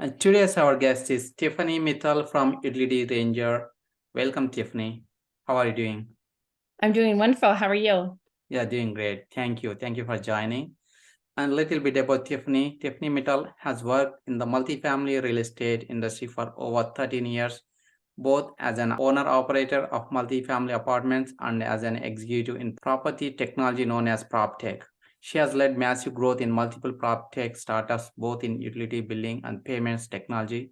And today's our guest is Tiffany Mittal from Utility Ranger. Welcome, Tiffany. How are you doing? I'm doing wonderful. How are you? Yeah, doing great. Thank you. Thank you for joining. And a little bit about Tiffany. Tiffany Mittal has worked in the multifamily real estate industry for over 13 years, both as an owner-operator of multifamily apartments and as an executive in property technology known as proptech. She has led massive growth in multiple proptech startups, both in utility billing and payments technology.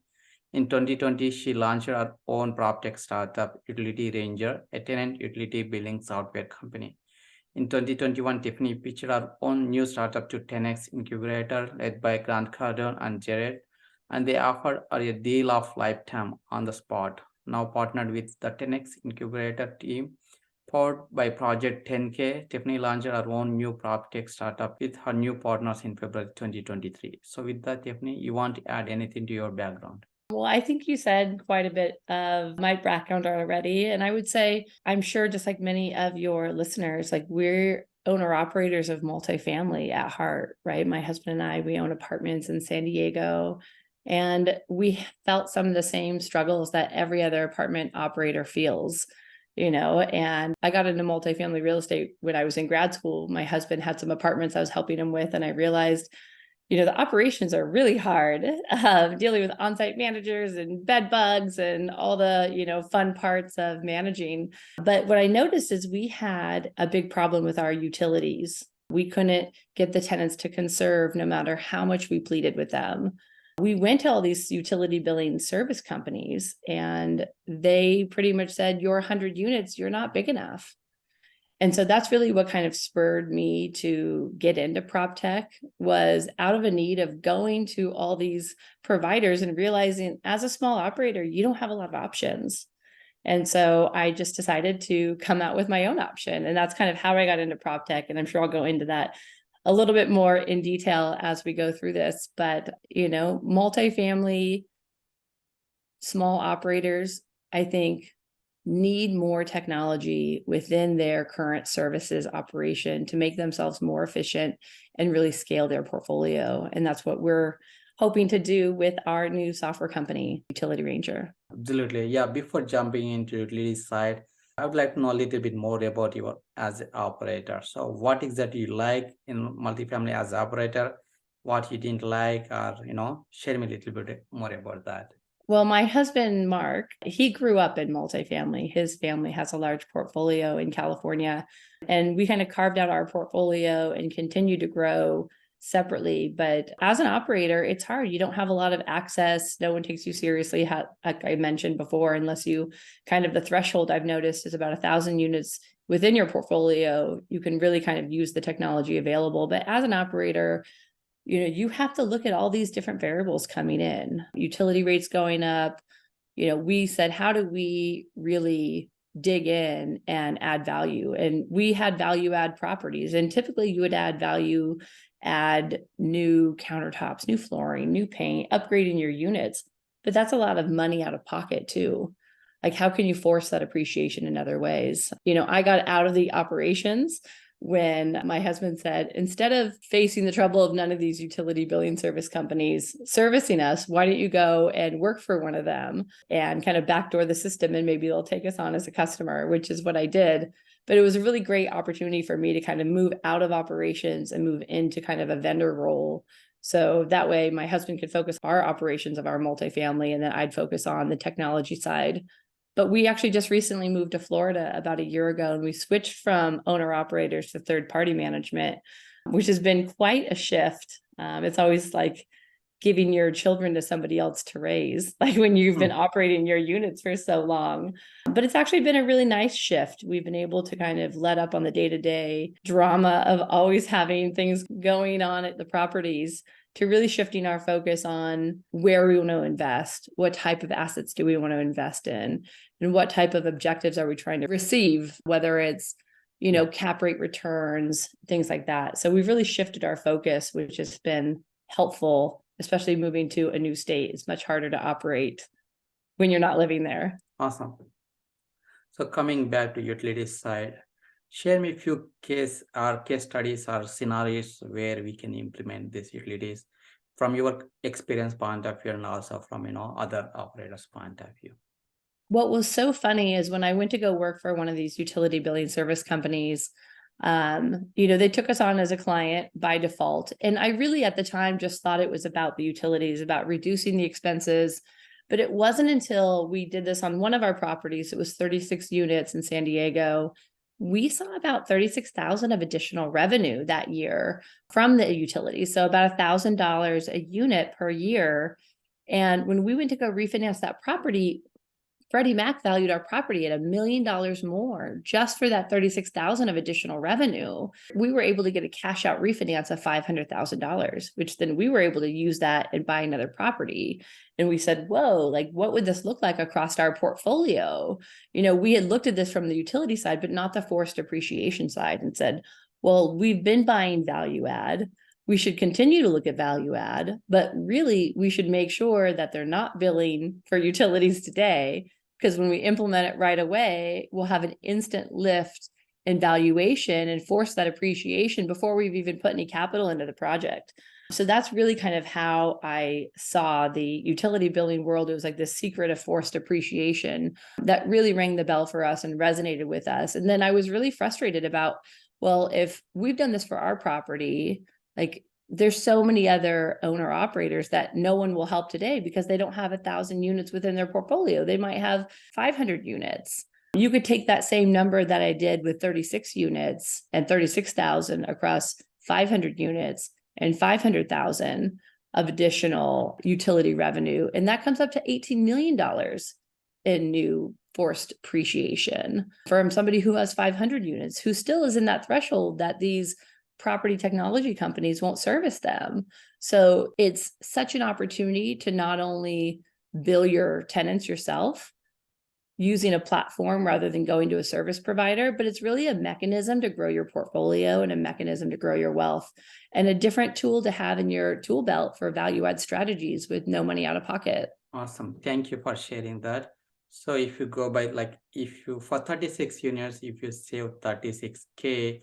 In 2020, she launched her own proptech startup, Utility Ranger, a tenant utility billing software company. In 2021, Tiffany pitched her own new startup to 10x incubator led by Grant Cardone and Jared, and they offered her a deal of lifetime on the spot. Now partnered with the 10x incubator team, powered by Project 10K, Tiffany launched her own new PropTech startup with her new partners in February 2023. So with that, Tiffany, you want to add anything to your background? Well, I think you said quite a bit of my background already. And I would say, I'm sure just like many of your listeners, like we're owner operators of multifamily at heart, right? My husband and I, we own apartments in San Diego. And we felt some of the same struggles that every other apartment operator feels, and I got into multifamily real estate when I was in grad school. My husband had some apartments I was helping him with, and I realized the operations are really hard, dealing with on-site managers and bed bugs and all the, fun parts of managing. But what I noticed is we had a big problem with our utilities. We couldn't get the tenants to conserve no matter how much we pleaded with them. We went to all these utility billing service companies and they pretty much said, your 100 units, you're not big enough. And so that's really what kind of spurred me to get into prop tech, was out of a need of going to all these providers and realizing as a small operator, you don't have a lot of options. And so I just decided to come out with my own option. And that's kind of how I got into prop tech. And I'm sure I'll go into that a little bit more in detail as we go through this. But, multifamily small operators, I think, need more technology within their current services operation to make themselves more efficient and really scale their portfolio. And that's what we're hoping to do with our new software company, Utility Ranger. Absolutely. Yeah, before jumping into utility side, I would like to know a little bit more about you as an operator. So what exactly you like in multifamily as an operator, what you didn't like, or, share me a little bit more about that. Well, my husband, Mark, he grew up in multifamily. His family has a large portfolio in California, and we kind of carved out our portfolio and continued to grow separately. But as an operator, it's hard. You don't have a lot of access. No one takes you seriously, like I mentioned before, unless you kind of, the threshold I've noticed is about 1,000 units within your portfolio. You can really kind of use the technology available. But as an operator, you have to look at all these different variables coming in, utility rates going up. We said, how do we really dig in and add value? And we had value add properties. And typically you would add new countertops, new flooring, new paint, upgrading your units. But that's a lot of money out of pocket too. Like, how can you force that appreciation in other ways? I got out of the operations when my husband said, instead of facing the trouble of none of these utility billing service companies servicing us, why don't you go and work for one of them and kind of backdoor the system, and maybe they'll take us on as a customer, which is what I did. But it was a really great opportunity for me to kind of move out of operations and move into kind of a vendor role. So that way my husband could focus on our operations of our multifamily, and then I'd focus on the technology side. But we actually just recently moved to Florida about a year ago, and we switched from owner operators to third-party management, which has been quite a shift. It's always like giving your children to somebody else to raise, like when you've been operating your units for so long. But it's actually been a really nice shift. We've been able to kind of let up on the day-to-day drama of always having things going on at the properties, to really shifting our focus on where we want to invest, what type of assets do we want to invest in, and what type of objectives are we trying to receive, whether it's, cap rate returns, things like that. So we've really shifted our focus, which has been helpful, especially moving to a new state. It's much harder to operate when you're not living there. Awesome. So coming back to utilities side, share me a few case studies or scenarios where we can implement these utilities. from your experience point of view and also from, other operators' point of view? What was so funny is when I went to go work for one of these utility billing service companies, they took us on as a client by default. And I really at the time just thought it was about the utilities, about reducing the expenses. But it wasn't until we did this on one of our properties, it was 36 units in San Diego. We saw about 36,000 of additional revenue that year from the utilities. So about $1,000 a unit per year. And when we went to go refinance that property, Freddie Mac valued our property at $1 million more just for that 36,000 of additional revenue. We were able to get a cash out refinance of $500,000, which then we were able to use that and buy another property. And we said, whoa, like what would this look like across our portfolio? We had looked at this from the utility side, but not the forced appreciation side, and said, well, we've been buying value add. We should continue to look at value add, but really we should make sure that they're not billing for utilities today, because when we implement it right away, we'll have an instant lift in valuation and force that appreciation before we've even put any capital into the project. So that's really kind of how I saw the utility billing world. It was like this secret of forced appreciation that really rang the bell for us and resonated with us. And then I was really frustrated about, well, if we've done this for our property, like there's so many other owner operators that no one will help today because they don't have 1,000 units within their portfolio. They might have 500 units. You could take that same number that I did with 36 units and 36,000 across 500 units and 500,000 of additional utility revenue. And that comes up to $18 million in new forced appreciation from somebody who has 500 units, who still is in that threshold that these property technology companies won't service them. So it's such an opportunity to not only bill your tenants yourself using a platform rather than going to a service provider, but it's really a mechanism to grow your portfolio and a mechanism to grow your wealth and a different tool to have in your tool belt for value add strategies with no money out of pocket. Awesome. Thank you for sharing that. So if you go by for 36 units, if you save 36K,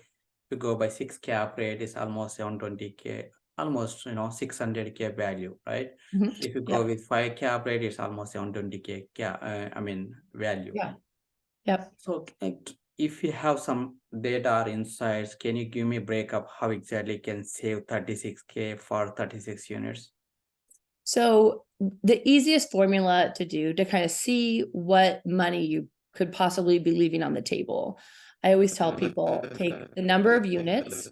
you go by 6 cap rate is almost 720K, almost 600K value, right? Mm-hmm. If you go with 5 cap rate, it's almost 720K value. Yeah. Yep. So if you have some data or insights, can you give me a breakup how exactly you can save 36K for 36 units? So the easiest formula to do to kind of see what money you could possibly be leaving on the table, I always tell people, take the number of units,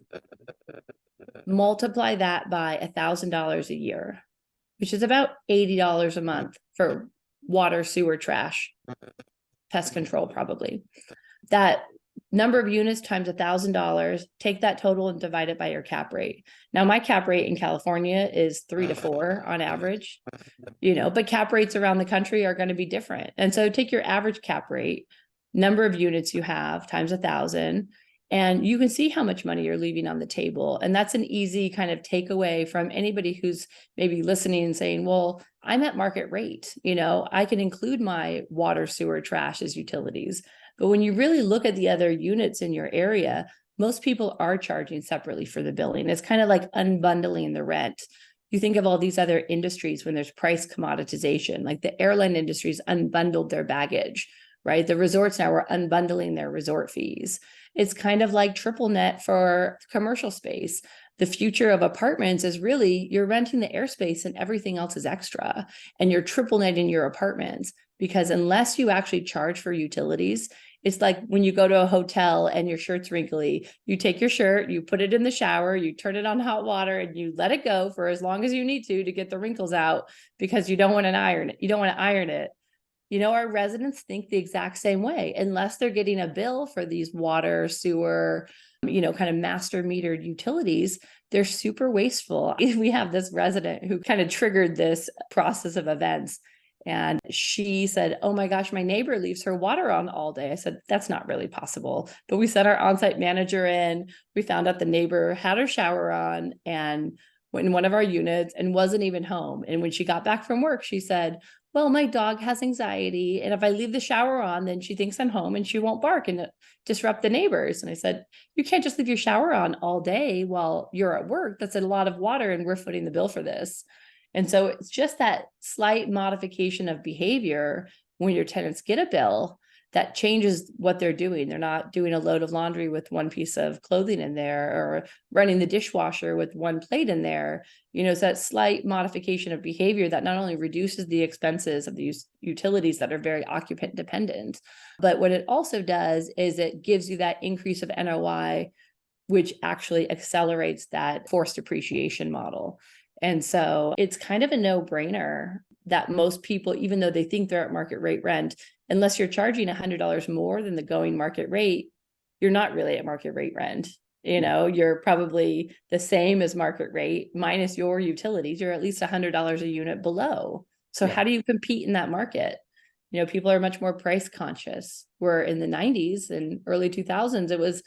multiply that by $1,000 a year, which is about $80 a month for water, sewer, trash, pest control, probably. That number of units times $1,000, take that total and divide it by your cap rate. Now, my cap rate in California is 3 to 4 on average, but cap rates around the country are going to be different. And so take your average cap rate, number of units you have times 1,000, and you can see how much money you're leaving on the table. And that's an easy kind of takeaway from anybody who's maybe listening and saying, well, I'm at market rate. I can include my water, sewer, trash as utilities. But when you really look at the other units in your area, most people are charging separately for the billing. It's kind of like unbundling the rent. You think of all these other industries when there's price commoditization, like the airline industry's unbundled their baggage, right? The resorts now are unbundling their resort fees. It's kind of like triple net for commercial space. The future of apartments is really you're renting the airspace and everything else is extra, and you're triple netting your apartments, because unless you actually charge for utilities, it's like when you go to a hotel and your shirt's wrinkly, you take your shirt, you put it in the shower, you turn it on hot water, and you let it go for as long as you need to get the wrinkles out, because you don't want to iron it. You don't want to iron it. Our residents think the exact same way, unless they're getting a bill for these water, sewer, kind of master metered utilities. They're super wasteful. We have this resident who kind of triggered this process of events. And she said, oh my gosh, my neighbor leaves her water on all day. I said, that's not really possible. But we sent our on-site manager in. We found out the neighbor had her shower on. And in one of our units and wasn't even home. And when she got back from work, she said, well, my dog has anxiety. And if I leave the shower on, then she thinks I'm home and she won't bark and disrupt the neighbors. And I said, you can't just leave your shower on all day while you're at work. That's a lot of water and we're footing the bill for this. And so it's just that slight modification of behavior when your tenants get a bill that changes what they're doing. They're not doing a load of laundry with one piece of clothing in there or running the dishwasher with one plate in there. It's that slight modification of behavior that not only reduces the expenses of these utilities that are very occupant dependent, but what it also does is it gives you that increase of NOI, which actually accelerates that forced appreciation model. And so it's kind of a no-brainer that most people, even though they think they're at market rate rent, unless you're charging $100 more than the going market rate, you're not really at market rate rent. You're probably the same as market rate minus your utilities. You're at least $100 a unit below. So how do you compete in that market? People are much more price conscious. Where in the 90s and early 2000s, it was,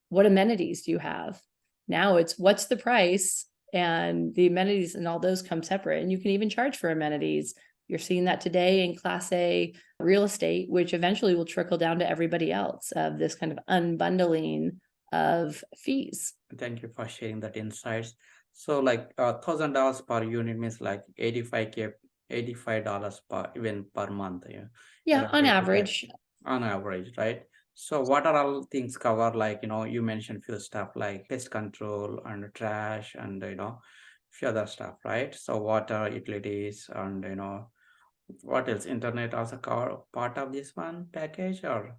what amenities do you have? Now it's what's the price, and the amenities and all those come separate. And you can even charge for amenities. You're seeing that today in Class A real estate, which eventually will trickle down to everybody else, of this kind of unbundling of fees. Thank you for sharing that insights. So like $1,000 per unit means like 85 per month. Yeah, on 85 average. on average, right? So what are all things covered? Like, you mentioned few stuff like pest control and trash and, few other stuff, right? So water, utilities, and, what else? Internet also cover part of this one package, or?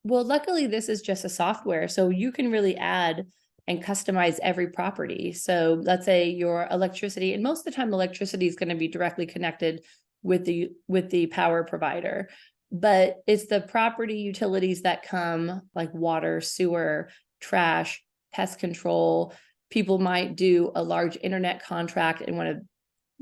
Well, luckily, this is just a software, so you can really add and customize every property. So let's say your electricity, and most of the time electricity is going to be directly connected with the power provider, but it's the property utilities that come, like water, sewer, trash, pest control. People might do a large internet contract and want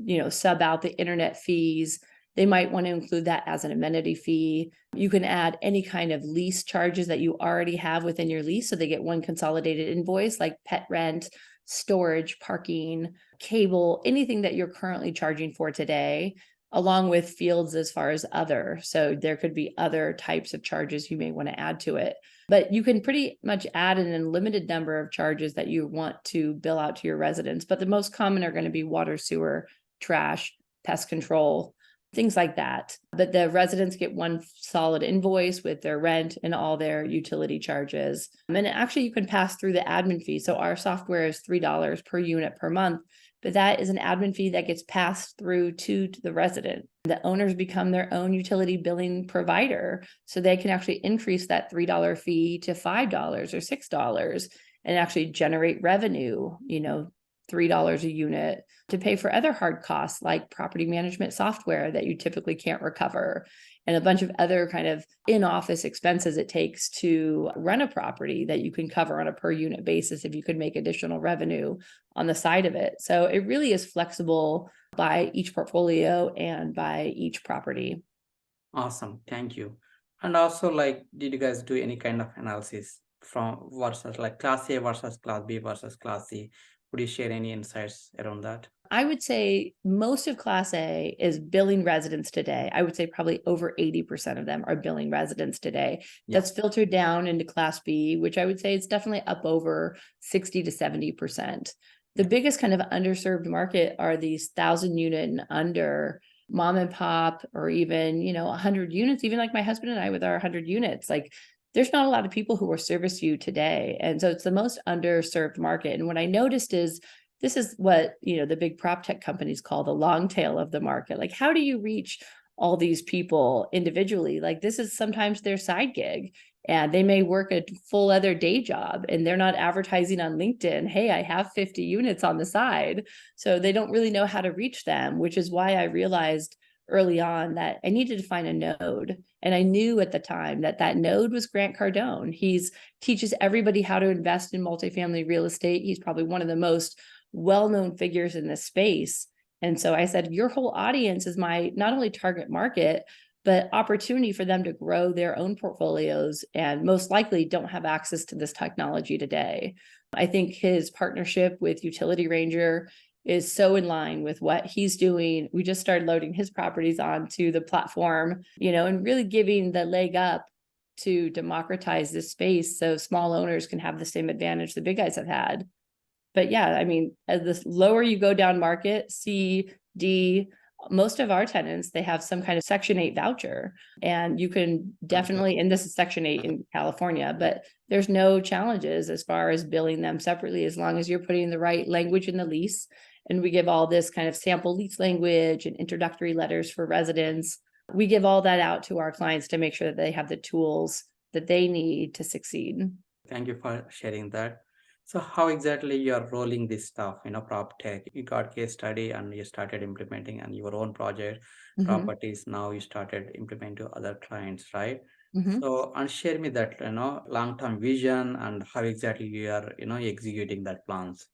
to, sub out the internet fees. They might want to include that as an amenity fee. You can add any kind of lease charges that you already have within your lease, so they get one consolidated invoice, like pet rent, storage, parking, cable, anything that you're currently charging for today, along with fields as far as other. So there could be other types of charges you may want to add to it. But you can pretty much add an unlimited number of charges that you want to bill out to your residents. But the most common are going to be water, sewer, trash, pest control, things like that. But the residents get one solid invoice with their rent and all their utility charges. And actually, you can pass through the admin fee. So our software is $3 per unit per month, but that is an admin fee that gets passed through to the resident. The owners become their own utility billing provider, so they can actually increase that $3 fee to $5 or $6 and actually generate revenue, $3 a unit to pay for other hard costs like property management software that you typically can't recover, and a bunch of other kind of in-office expenses it takes to run a property that you can cover on a per unit basis if you could make additional revenue on the side of it. So it really is flexible by each portfolio and by each property. Awesome. Thank you. And also, like, did you guys do any kind of analysis from versus like Class A versus Class B versus Class C? Would you share any insights around that? I would say most of Class A is billing residents today. I would say probably over 80% of them are billing residents today. Yeah. That's filtered down into Class B, which I would say is definitely up over 60 to 70%. The biggest kind of underserved market are these 1,000 unit and under mom and pop, or even, 100 units, even like my husband and I with our 100 units. Like, there's not a lot of people who will service you today. And so it's the most underserved market. And what I noticed is this is what, the big proptech companies call the long tail of the market. Like, how do you reach all these people individually? Like, this is sometimes their side gig, and they may work a full other day job and they're not advertising on LinkedIn, hey, I have 50 units on the side. So they don't really know how to reach them, which is why I realized early on that I needed to find a node. And I knew at the time that node was Grant Cardone. He's teaches everybody how to invest in multifamily real estate. He's probably one of the most well-known figures in this space. And so I said, your whole audience is my not only target market, but opportunity for them to grow their own portfolios, and most likely don't have access to this technology today. I think his partnership with Utility Ranger is so in line with what he's doing. We just started loading his properties onto the platform, and really giving the leg up to democratize this space so small owners can have the same advantage the big guys have had. But yeah, I mean, as the lower you go down market, C, D, most of our tenants, they have some kind of Section 8 voucher. And you can definitely, and this is Section 8 in California, but there's no challenges as far as billing them separately, as long as you're putting the right language in the lease. And we give all this kind of sample lease language and introductory letters for residents. We give all that out to our clients to make sure that they have the tools that they need to succeed. Thank you for sharing that. So how exactly you are rolling this stuff, prop tech? You got case study and you started implementing on your own project, properties. Now you started implementing to other clients, right? So, and share me that, long-term vision and how exactly you are, executing that plans.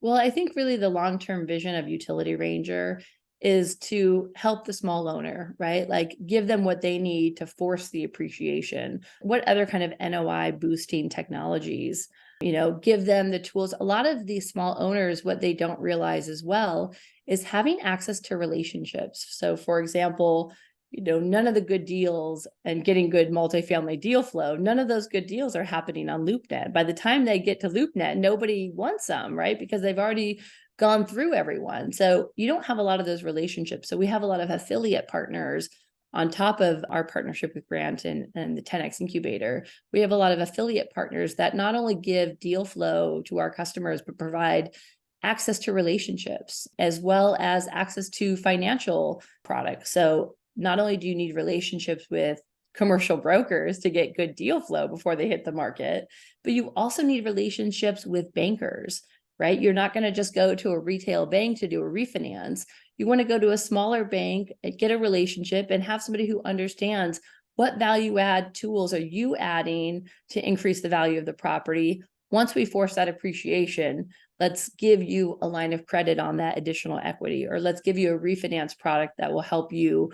Well, I think really the long-term vision of Utility Ranger is to help the small owner, right? Like give them what they need to force the appreciation. What other kind of NOI boosting technologies, give them the tools. A lot of these small owners, what they don't realize as well is having access to relationships. So for example, none of the good deals and getting good multifamily deal flow, none of those good deals are happening on LoopNet. By the time they get to LoopNet, nobody wants them, right? Because they've already gone through everyone. So you don't have a lot of those relationships. So we have a lot of affiliate partners on top of our partnership with Grant and the 10X incubator. We have a lot of affiliate partners that not only give deal flow to our customers, but provide access to relationships as well as access to financial products. So not only do you need relationships with commercial brokers to get good deal flow before they hit the market, but you also need relationships with bankers, right? You're not going to just go to a retail bank to do a refinance. You want to go to a smaller bank, get a relationship, and have somebody who understands what value add tools are you adding to increase the value of the property. Once we force that appreciation, let's give you a line of credit on that additional equity, or let's give you a refinance product that will help you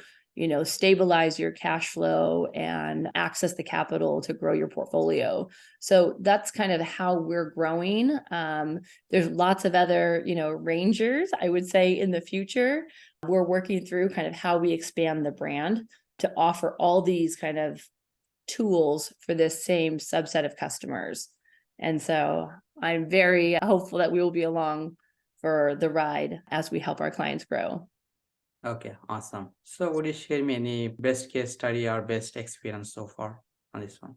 stabilize your cash flow and access the capital to grow your portfolio. So that's kind of how we're growing. There's lots of other, rangers, I would say, in the future. We're working through kind of how we expand the brand to offer all these kind of tools for this same subset of customers. And so I'm very hopeful that we will be along for the ride as we help our clients grow. Okay, awesome. So would you share me any best case study or best experience so far on this one?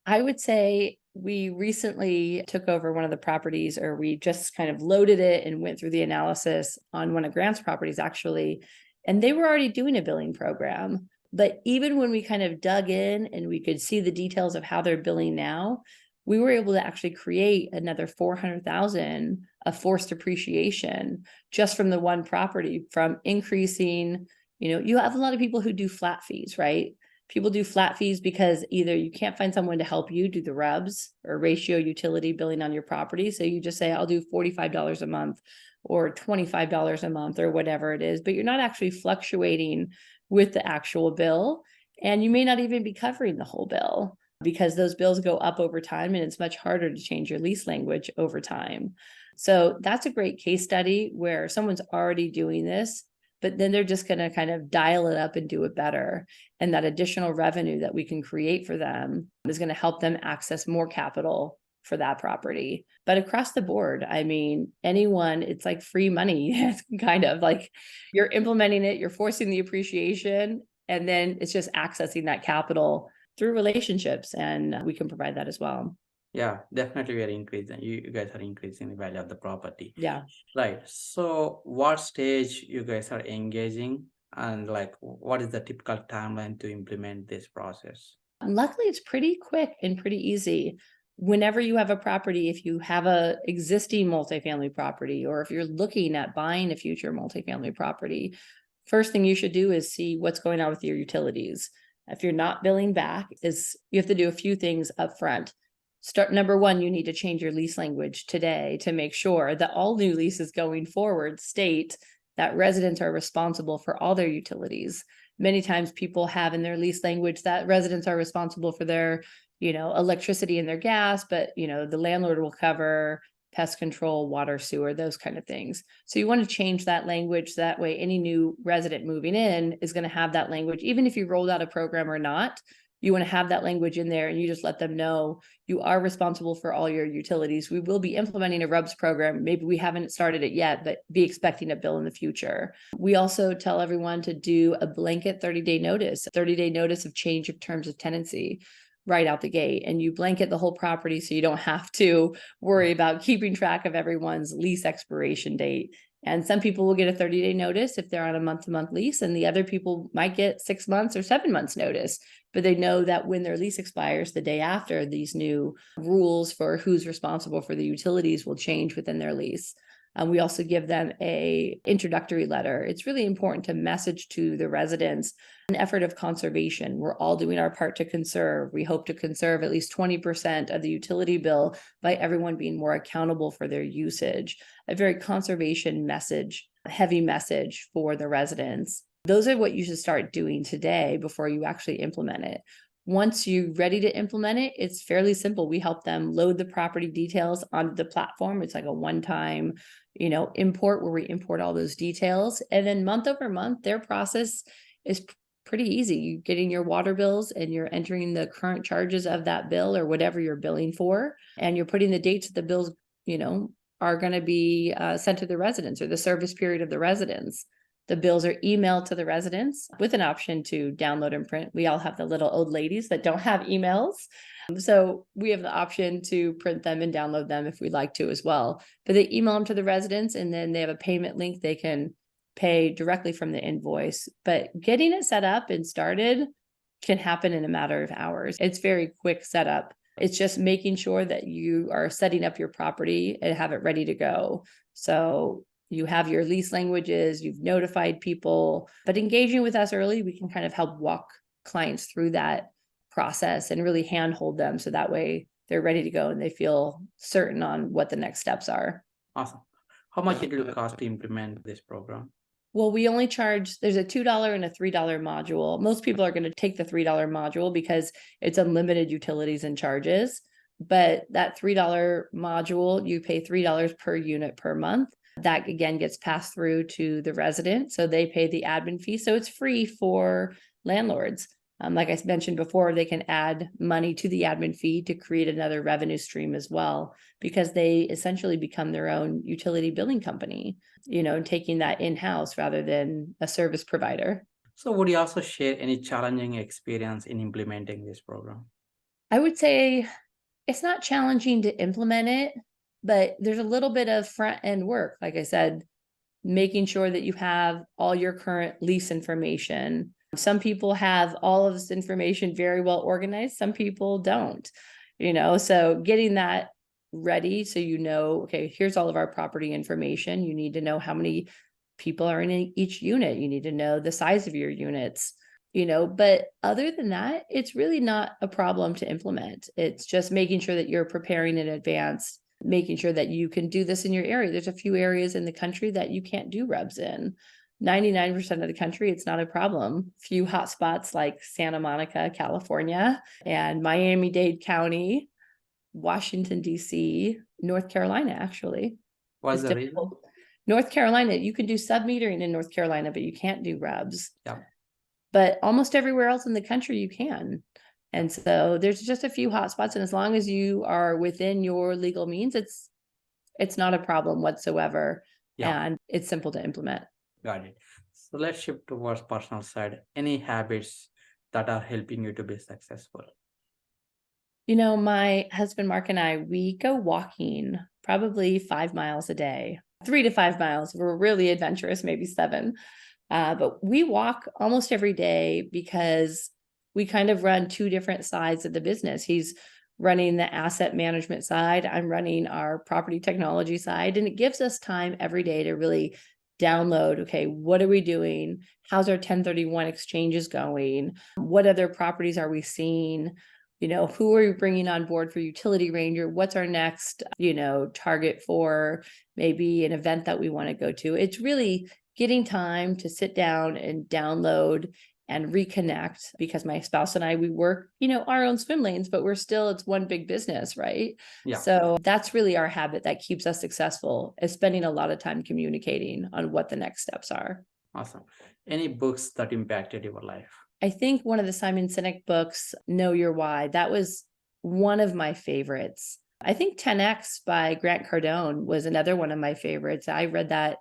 I would say we recently took over one of the properties, or we just kind of loaded it and went through the analysis on one of Grant's properties, actually. And they were already doing a billing program. But even when we kind of dug in and we could see the details of how they're billing now, we were able to actually create another 400,000 of forced appreciation just from the one property, from increasing, you have a lot of people who do flat fees, right? People do flat fees because either you can't find someone to help you do the RUBS or ratio utility billing on your property. So you just say, I'll do $45 a month or $25 a month or whatever it is, but you're not actually fluctuating with the actual bill. And you may not even be covering the whole bill, because those bills go up over time and it's much harder to change your lease language over time. So that's a great case study where someone's already doing this, but then they're just going to kind of dial it up and do it better. And that additional revenue that we can create for them is going to help them access more capital for that property. But across the board, I mean, anyone, it's like free money. It's kind of like you're implementing it, you're forcing the appreciation, and then it's just accessing that capital through relationships, and we can provide that as well. Yeah, definitely we are increasing. You guys are increasing the value of the property. Yeah. Right. So what stage you guys are engaging, and like what is the typical timeline to implement this process? Luckily, it's pretty quick and pretty easy. Whenever you have a property, if you have a existing multifamily property, or if you're looking at buying a future multifamily property, first thing you should do is see what's going on with your utilities. If you're not billing back, you have to do a few things up front. Number one, you need to change your lease language today to make sure that all new leases going forward state that residents are responsible for all their utilities. Many times people have in their lease language that residents are responsible for their, electricity and their gas, but, the landlord will cover pest control, water, sewer, those kind of things. So you want to change that language. That way, any new resident moving in is going to have that language. Even if you rolled out a program or not, you want to have that language in there, and you just let them know you are responsible for all your utilities. We will be implementing a RUBS program. Maybe we haven't started it yet, but be expecting a bill in the future. We also tell everyone to do a blanket 30-day notice, 30-day notice of change of terms of tenancy right out the gate. And you blanket the whole property so you don't have to worry about keeping track of everyone's lease expiration date. And some people will get a 30-day notice if they're on a month-to-month lease, and the other people might get 6 months or 7 months notice. But they know that when their lease expires the day after, these new rules for who's responsible for the utilities will change within their lease. We also give them a introductory letter. It's really important to message to the residents an effort of conservation. We're all doing our part to conserve. We hope to conserve at least 20% of the utility bill by everyone being more accountable for their usage. A very conservation message, heavy message for the residents. Those are what you should start doing today before you actually implement it. Once you're ready to implement it, it's fairly simple. We help them load the property details onto the platform. It's like a one-time, import where we import all those details. And then month over month, their process is pretty easy. You're getting your water bills and you're entering the current charges of that bill or whatever you're billing for. And you're putting the dates that the bills, are going to be sent to the residents or the service period of the residents. The bills are emailed to the residents with an option to download and print. We all have the little old ladies that don't have emails. So we have the option to print them and download them if we'd like to as well. But they email them to the residents, and then they have a payment link they can pay directly from the invoice. But getting it set up and started can happen in a matter of hours. It's very quick setup. It's just making sure that you are setting up your property and have it ready to go. So you have your lease languages, you've notified people, but engaging with us early, we can kind of help walk clients through that process and really handhold them. So that way they're ready to go and they feel certain on what the next steps are. Awesome. How much it will cost to implement this program? Well, we only charge, there's a $2 and a $3 module. Most people are going to take the $3 module because it's unlimited utilities and charges. But that $3 module, you pay $3 per unit per month. That again gets passed through to the resident. So they pay the admin fee. So it's free for landlords. Like I mentioned before, they can add money to the admin fee to create another revenue stream as well, because they essentially become their own utility billing company, taking that in-house rather than a service provider. So would you also share any challenging experience in implementing this program? I would say it's not challenging to implement it, but there's a little bit of front end work. Like I said, making sure that you have all your current lease information. Some people have all of this information very well organized. Some people don't, so getting that ready. So, okay, here's all of our property information. You need to know how many people are in each unit. You need to know the size of your units, but other than that, it's really not a problem to implement. It's just making sure that you're preparing in advance, making sure that you can do this in your area. There's a few areas in the country that you can't do RUBS in. 99% of the country, it's not a problem. Few hot spots like Santa Monica, California, and Miami-Dade County, Washington, D.C., North Carolina, actually. What's the reason? North Carolina, you can do sub-metering in North Carolina, but you can't do RUBS. Yeah. But almost everywhere else in the country, you can. And so there's just a few hot spots. And as long as you are within your legal means, it's not a problem whatsoever. Yeah. And it's simple to implement. Got it. So let's shift towards personal side. Any habits that are helping you to be successful? My husband, Mark, and I, we go walking probably 5 miles a day, 3 to 5 miles. We're really adventurous, maybe 7. But we walk almost every day because we kind of run 2 different sides of the business. He's running the asset management side. I'm running our property technology side. And it gives us time every day to really download, okay, what are we doing? How's our 1031 exchanges going? What other properties are we seeing? Who are we bringing on board for Utility Ranger? What's our next, target for maybe an event that we want to go to? It's really getting time to sit down and download and reconnect, because my spouse and I, we work, our own swim lanes, but it's one big business, right? Yeah. So that's really our habit that keeps us successful, is spending a lot of time communicating on what the next steps are. Awesome. Any books that impacted your life? I think one of the Simon Sinek books, Know Your Why, that was one of my favorites. I think 10X by Grant Cardone was another one of my favorites. I read that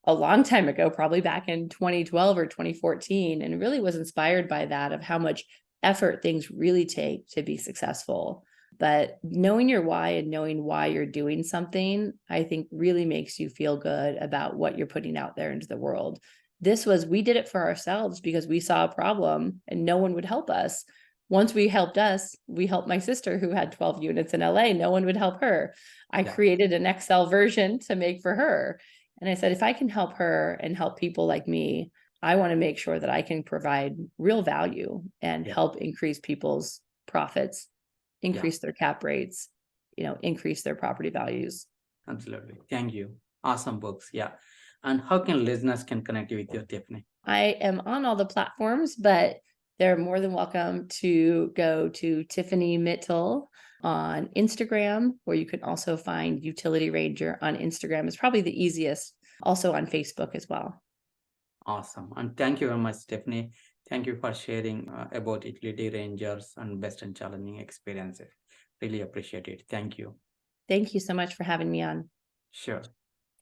a long time ago, probably back in 2012 or 2014, and really was inspired by that, of how much effort things really take to be successful. But knowing your why and knowing why you're doing something, I think really makes you feel good about what you're putting out there into the world. We did it for ourselves because we saw a problem and no one would help us. Once we helped us, we helped my sister who had 12 units in LA. No one would help her. I created an Excel version to make for her. And I said, if I can help her and help people like me, I want to make sure that I can provide real value and help increase people's profits, increase their cap rates, increase their property values. Absolutely. Thank you. Awesome books. Yeah. And how can listeners can connect with you, Tiffany? I am on all the platforms, but they're more than welcome to go to Tiffany Mittal on Instagram, where you can also find Utility Ranger on Instagram. It's probably the easiest. Also on Facebook as well. Awesome. And thank you very much, Tiffany. Thank you for sharing about Utility Rangers and best and challenging experiences. Really appreciate it. Thank you. Thank you so much for having me on. Sure.